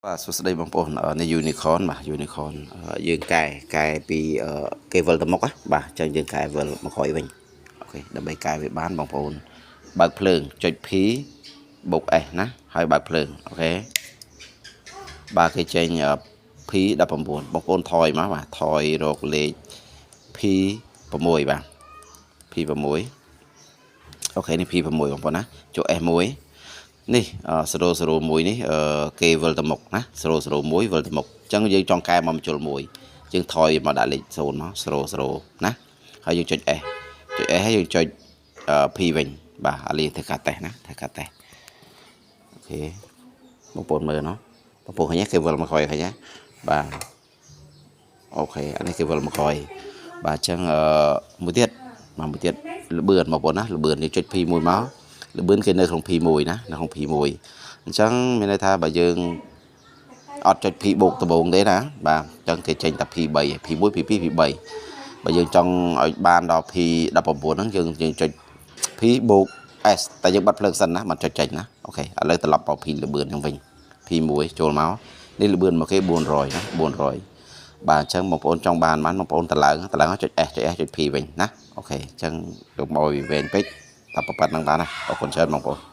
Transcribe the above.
បាទសួស្តីបងប្អូននេះ unicorn បាទ unicorn យើងកែពីគេវិលទៅមុខណាបាទអញ្ចឹងយើងកែវិលមកក្រោយវិញអូខេដើម្បីកែវាបានបងប្អូនបើកភ្លើងចុច P បូក S ណាហើយបើកភ្លើងអូខេបាទគេចេញ P 19បងប្អូនថយមកបាទថយរកលេខ P 6បាទ P 6អូខេនេះ P 6បងប្អូនណាចុច S 1នេះ001នេះគេវិលទៅមុខណា001វិលទៅមុខអញ្ចឹងយើងចង់កែមកបញ្ចូល1យើងថយមកដាក់លេខ0មក00ណាហើយយើងចុច S ហើយយើងចុច P វិញបាទអាលីធ្វើការតេស្តណាធ្វើការតេស្តអូខេបងប្អូនមើលណោះបងប្អូនឃើញគេវិលមកក្រោយឃើញទេបាទអូខេអានេះគេវិលមកក្រោយបាទអញ្ចឹងមួយទៀតលបឿនបងប្អូនណាលបឿនយើងចុច P 1មកលបឿនគេនៅក្នុង P1 ណានៅក្នុង P1 អញ្ចឹងមានន័យថាបើយើងអត់ចុច P បូកដំបូងទេណាបាទអញ្ចឹងគេចេញតែ P3 P1 P2 P3 បើយើងចង់ឲ្យបានដល់ P19 ហ្នឹងយើងចុច P បូក S តែយើងបាត់ភ្លើងសិនណាមិនចុចចេញណាអូខេឥឡូវត្រឡប់មក P លបឿនហ្នឹងវិញ P1 ចូលមកនេះលបឿនមកគេ400ណា400បាទអញ្ចឹងបងប្អូនចង់បានបងប្អូនតឡើងចុច S ចុច P វិញណាអូខេអញ្ចឹងយកមកឲ្យវែងពេកតែប៉ុណ្្នឹងបានណាអរគុណច្រើនបងប្អូន